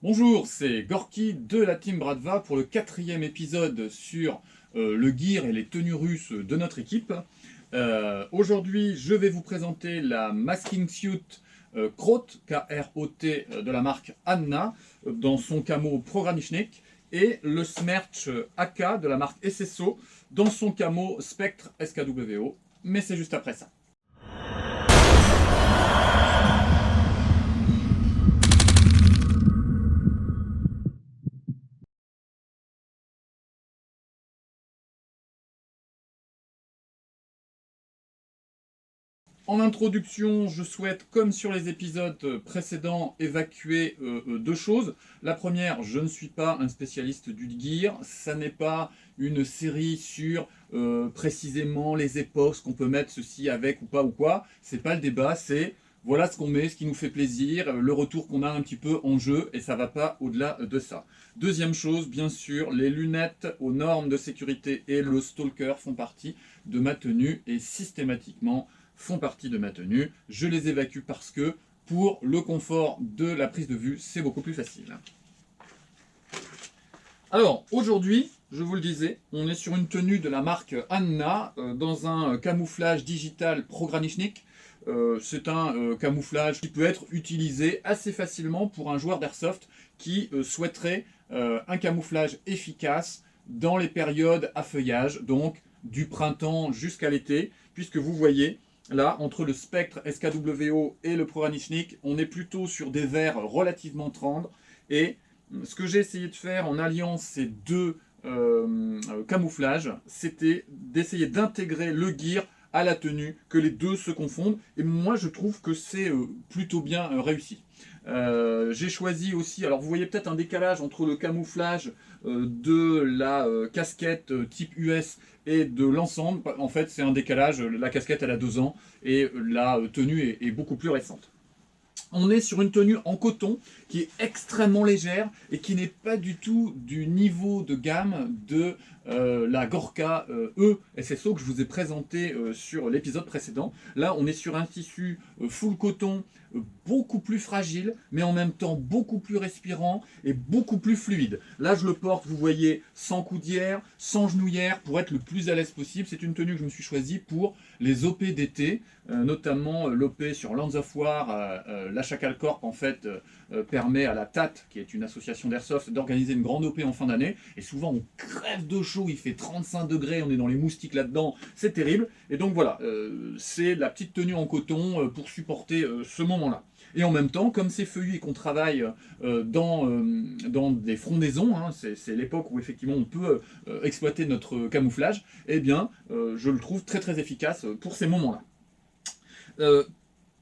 Bonjour, c'est Gorky de la Team Bradva pour le 4e épisode sur le gear et les tenues russes de notre équipe. Aujourd'hui, je vais vous présenter la Masking Suit Krot, K-R-O-T de la marque Anna, dans son camo Progranichnik, et le Smerch AK de la marque SSO dans son camo Spectre SKWO. Mais c'est juste après ça. En introduction, je souhaite, comme sur les épisodes précédents, évacuer deux choses. La première, je ne suis pas un spécialiste du gear. Ça n'est pas une série sur précisément les époques, qu'on peut mettre ceci avec ou pas ou quoi. C'est pas le débat, c'est voilà ce qu'on met, ce qui nous fait plaisir, le retour qu'on a un petit peu en jeu, et ça va pas au-delà de ça. Deuxième chose, bien sûr, les lunettes aux normes de sécurité et le stalker font partie de ma tenue, et systématiquement font partie de ma tenue. Je les évacue parce que pour le confort de la prise de vue, c'est beaucoup plus facile. Alors, aujourd'hui, je vous le disais, on est sur une tenue de la marque Anna, dans un camouflage digital Progranichnik. C'est un camouflage qui peut être utilisé assez facilement pour un joueur d'airsoft qui souhaiterait un camouflage efficace dans les périodes à feuillage, donc du printemps jusqu'à l'été, puisque vous voyez, là, entre le Spectre SKWO et le Progranichnik, on est plutôt sur des verts relativement tendres. Et ce que j'ai essayé de faire en alliant ces deux camouflages, c'était d'essayer d'intégrer le gear à la tenue, que les deux se confondent. Et moi, je trouve que c'est plutôt bien réussi. J'ai choisi aussi, alors vous voyez peut-être un décalage entre le camouflage de la casquette type US et de l'ensemble. En fait, c'est un décalage, la casquette elle a 2 ans et la tenue est beaucoup plus récente. On est sur une tenue en coton qui est extrêmement légère et qui n'est pas du tout du niveau de gamme de la Gorka E SSO que je vous ai présenté sur l'épisode précédent. Là, on est sur un tissu full coton beaucoup plus fragile, mais en même temps beaucoup plus respirant et beaucoup plus fluide. Là, je le porte, vous voyez, sans coudière, sans genouillère, pour être le plus à l'aise possible. C'est une tenue que je me suis choisie pour les OP d'été, notamment l'OP sur Lands of War. La Chacal Corp, en fait, permet à la TAT, qui est une association d'airsoft, d'organiser une grande OP en fin d'année. Et souvent, on crève de chaud, il fait 35 degrés, on est dans les moustiques là-dedans, c'est terrible. Et donc voilà, c'est la petite tenue en coton pour supporter ce moment-là. Et en même temps, comme c'est feuillu et qu'on travaille dans des frondaisons, hein, c'est l'époque où effectivement on peut exploiter notre camouflage, eh bien, je le trouve très très efficace pour ces moments-là.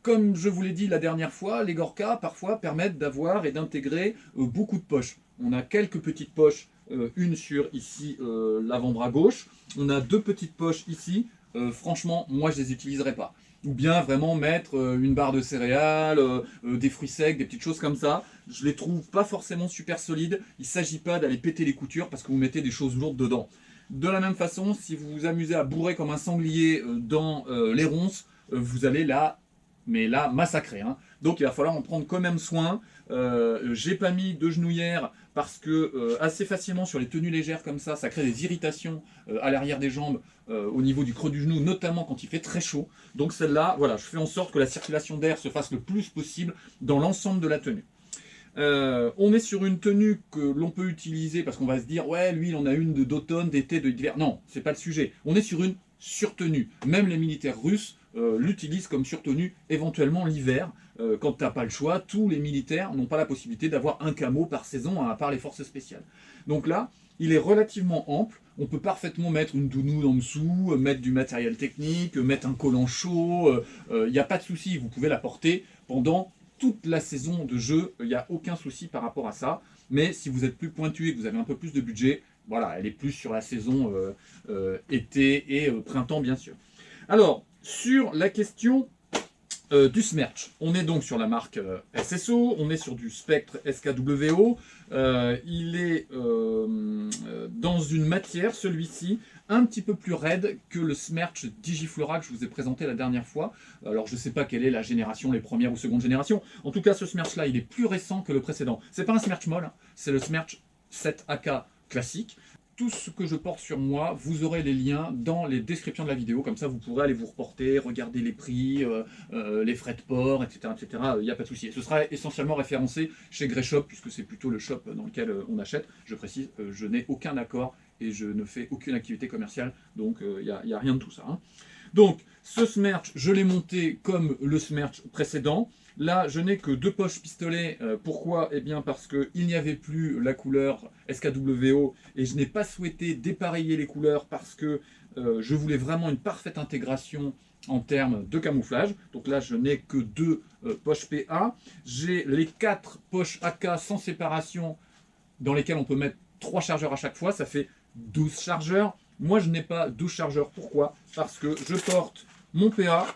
Comme je vous l'ai dit la dernière fois, les Gorka parfois permettent d'avoir et d'intégrer beaucoup de poches. On a quelques petites poches, une sur ici l'avant-bras gauche, on a 2 petites poches ici, franchement moi je les utiliserai pas. Ou bien vraiment mettre une barre de céréales, des fruits secs, des petites choses comme ça. Je les trouve pas forcément super solides, il ne s'agit pas d'aller péter les coutures parce que vous mettez des choses lourdes dedans. De la même façon, si vous vous amusez à bourrer comme un sanglier dans les ronces, vous allez là, mais là, massacré. Hein. Donc il va falloir en prendre quand même soin. J'ai pas mis de genouillère parce que assez facilement sur les tenues légères comme ça crée des irritations à l'arrière des jambes, au niveau du creux du genou, notamment quand il fait très chaud. Donc celle-là, voilà, je fais en sorte que la circulation d'air se fasse le plus possible dans l'ensemble de la tenue. On est sur une tenue que l'on peut utiliser parce qu'on va se dire ouais lui il en a une d'automne, d'été, d'hiver. Non, c'est pas le sujet. On est sur une surtenue. Même les militaires russes l'utilisent comme surtenue éventuellement l'hiver. Quand t'as pas le choix, tous les militaires n'ont pas la possibilité d'avoir un camo par saison à part les forces spéciales. Donc là, il est relativement ample. On peut parfaitement mettre une doudoune en dessous, mettre du matériel technique, mettre un collant chaud. Il n'y a pas de souci, vous pouvez la porter pendant toute la saison de jeu, il n'y a aucun souci par rapport à ça. Mais si vous êtes plus pointu et que vous avez un peu plus de budget, voilà, elle est plus sur la saison été et printemps, bien sûr. Alors, sur la question du Smerch, on est donc sur la marque SSO, on est sur du Spectre SKWO. Il est dans une matière, celui-ci, un petit peu plus raide que le Smerch Digiflora que je vous ai présenté la dernière fois. Alors je ne sais pas quelle est la génération, les premières ou secondes générations. En tout cas, ce Smerch là, il est plus récent que le précédent. C'est pas un Smerch molle, hein. C'est le Smerch 7AK classique. Tout ce que je porte sur moi, vous aurez les liens dans les descriptions de la vidéo, comme ça vous pourrez aller vous reporter, regarder les prix, les frais de port, etc. etc. Il n'y a pas de souci. Ce sera essentiellement référencé chez Greyshop, puisque c'est plutôt le shop dans lequel on achète. Je précise, je n'ai aucun accord et je ne fais aucune activité commerciale, donc il n'y a rien de tout ça. Hein. Donc, ce Smerch, je l'ai monté comme le Smerch précédent. Là, je n'ai que 2 poches pistolet. Pourquoi? Eh bien, parce qu'il n'y avait plus la couleur SKWO et je n'ai pas souhaité dépareiller les couleurs parce que je voulais vraiment une parfaite intégration en termes de camouflage. Donc là, je n'ai que 2 poches PA. J'ai les 4 poches AK sans séparation dans lesquelles on peut mettre 3 chargeurs à chaque fois. Ça fait 12 chargeurs. Moi, je n'ai pas 12 chargeurs. Pourquoi? Parce que je porte mon PA,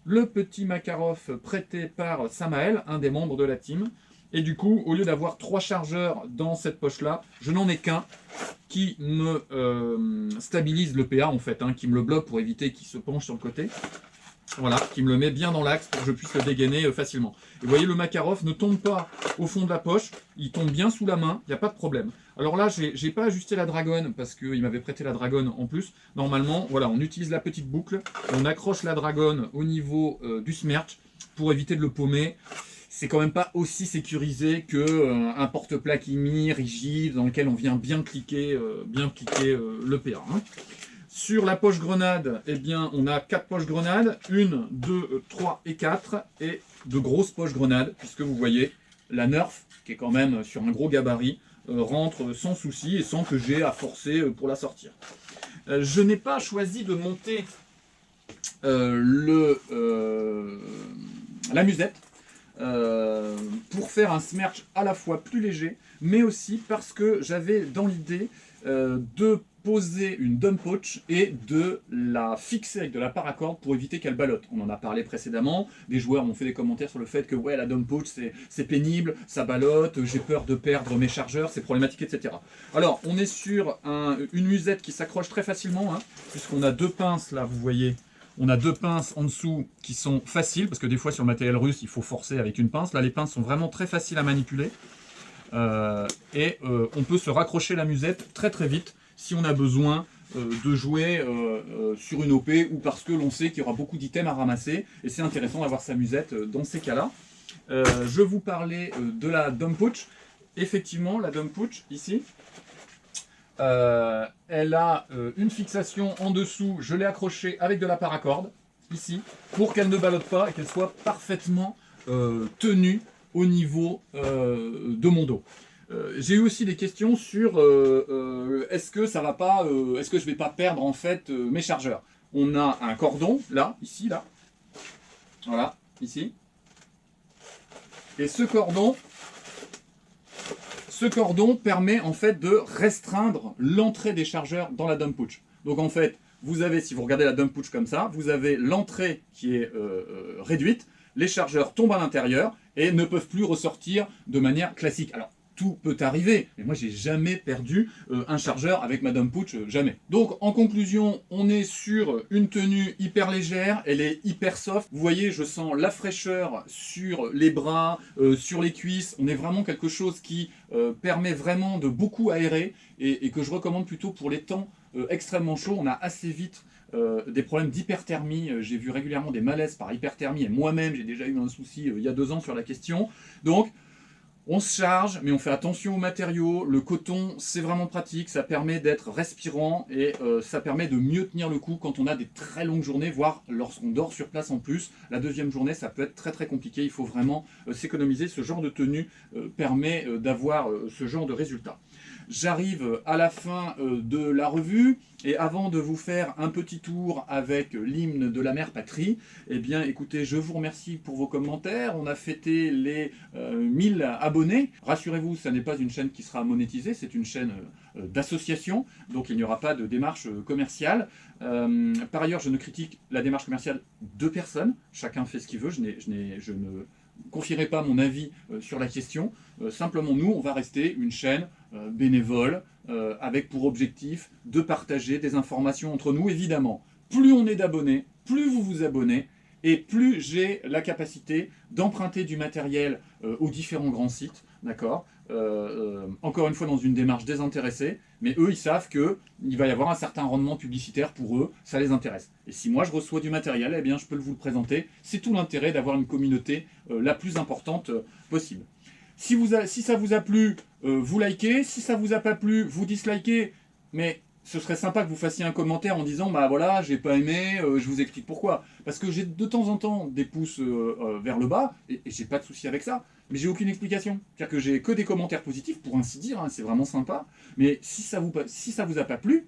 le petit Makarov prêté par Samael, un des membres de la team. Et du coup, au lieu d'avoir 3 chargeurs dans cette poche-là, je n'en ai qu'un qui me stabilise le PA en fait, hein, qui me le bloque pour éviter qu'il se penche sur le côté. Voilà, qui me le met bien dans l'axe pour que je puisse le dégainer facilement. Et vous voyez, le Makarov ne tombe pas au fond de la poche, il tombe bien sous la main, il n'y a pas de problème. Alors là, j'ai pas ajusté la dragonne parce qu'il m'avait prêté la dragonne en plus. Normalement, voilà, on utilise la petite boucle, on accroche la dragonne au niveau du Smerch pour éviter de le paumer. C'est quand même pas aussi sécurisé que un porte-plaque IMI rigide dans lequel on vient bien cliquer le PA. Hein. Sur la poche grenade, eh bien, on a 4 poches grenades, 1, 2, 3 et 4, et de grosses poches grenades, puisque vous voyez, la Nerf, qui est quand même sur un gros gabarit, rentre sans souci et sans que j'ai à forcer pour la sortir. Je n'ai pas choisi de monter la musette pour faire un Smerch à la fois plus léger, mais aussi parce que j'avais dans l'idée de poser une dump pouch et de la fixer avec de la paracorde pour éviter qu'elle ballotte. On en a parlé précédemment, des joueurs m'ont fait des commentaires sur le fait que ouais, la dump pouch c'est pénible, ça ballotte, j'ai peur de perdre mes chargeurs, c'est problématique, etc. Alors, on est sur une musette qui s'accroche très facilement, hein, puisqu'on a 2 pinces là, vous voyez. On a 2 pinces en dessous qui sont faciles, parce que des fois sur le matériel russe, il faut forcer avec une pince. Là, les pinces sont vraiment très faciles à manipuler. On peut se raccrocher la musette très très vite si on a besoin de jouer sur une OP ou parce que l'on sait qu'il y aura beaucoup d'items à ramasser. Et c'est intéressant d'avoir sa musette dans ces cas-là. Je vous parlais de la dump pouch. Effectivement, la dump pouch, ici, elle a une fixation en dessous. Je l'ai accrochée avec de la paracorde, ici, pour qu'elle ne ballotte pas et qu'elle soit parfaitement tenue au niveau de mon dos. J'ai eu aussi des questions sur est-ce que ça va pas, est-ce que je vais pas perdre en fait mes chargeurs. On a un cordon là, ici, là, voilà, ici, et ce cordon permet en fait de restreindre l'entrée des chargeurs dans la dump pouch. Donc en fait, vous avez, si vous regardez la dump pouch comme ça, vous avez l'entrée qui est réduite, les chargeurs tombent à l'intérieur et ne peuvent plus ressortir de manière classique. Alors, tout peut arriver, mais moi j'ai jamais perdu un chargeur avec ma dump pouch, jamais. Donc en conclusion, on est sur une tenue hyper légère, elle est hyper soft. Vous voyez, je sens la fraîcheur sur les bras, sur les cuisses. On est vraiment quelque chose qui permet vraiment de beaucoup aérer et que je recommande plutôt pour les temps extrêmement chauds. On a assez vite des problèmes d'hyperthermie. J'ai vu régulièrement des malaises par hyperthermie et moi-même j'ai déjà eu un souci il y a 2 ans sur la question. Donc on se charge, mais on fait attention aux matériaux. Le coton, c'est vraiment pratique, ça permet d'être respirant et ça permet de mieux tenir le coup quand on a des très longues journées, voire lorsqu'on dort sur place en plus. La deuxième journée, ça peut être très très compliqué, il faut vraiment s'économiser. Ce genre de tenue permet d'avoir ce genre de résultat. J'arrive à la fin de la revue et avant de vous faire un petit tour avec l'hymne de la mère patrie, eh bien écoutez, je vous remercie pour vos commentaires. On a fêté les 1000 abonnés. Rassurez-vous, ça n'est pas une chaîne qui sera monétisée, c'est une chaîne d'association, donc il n'y aura pas de démarche commerciale. Par ailleurs, je ne critique la démarche commerciale de personne, chacun fait ce qu'il veut, je ne confierez pas mon avis sur la question. Simplement, nous, on va rester une chaîne bénévole avec pour objectif de partager des informations entre nous. Évidemment, plus on est d'abonnés, plus vous vous abonnez, et plus j'ai la capacité d'emprunter du matériel aux différents grands sites, d'accord, encore une fois dans une démarche désintéressée, mais eux ils savent qu'il va y avoir un certain rendement publicitaire pour eux, ça les intéresse. Et si moi je reçois du matériel, eh bien je peux vous le présenter, c'est tout l'intérêt d'avoir une communauté la plus importante possible. Si ça vous a plu, vous likez, si ça vous a pas plu, vous dislikez, mais ce serait sympa que vous fassiez un commentaire en disant bah voilà, j'ai pas aimé, je vous explique pourquoi. Parce que j'ai de temps en temps des pouces vers le bas, et j'ai pas de souci avec ça, mais j'ai aucune explication. C'est-à-dire que j'ai que des commentaires positifs, pour ainsi dire, hein, c'est vraiment sympa, mais si ça vous a pas plu,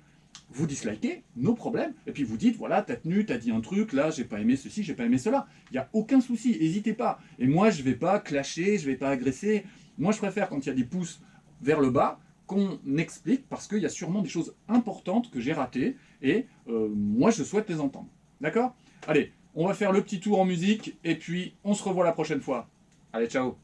vous dislikez, no problème, et puis vous dites voilà, t'as tenu, t'as dit un truc, là j'ai pas aimé ceci, j'ai pas aimé cela. Il n'y a aucun souci, n'hésitez pas. Et moi je vais pas clasher, je vais pas agresser. Moi je préfère quand il y a des pouces vers le bas, qu'on explique, parce qu'il y a sûrement des choses importantes que j'ai ratées, et moi je souhaite les entendre. D'accord ? Allez, on va faire le petit tour en musique, et puis on se revoit la prochaine fois. Allez, ciao!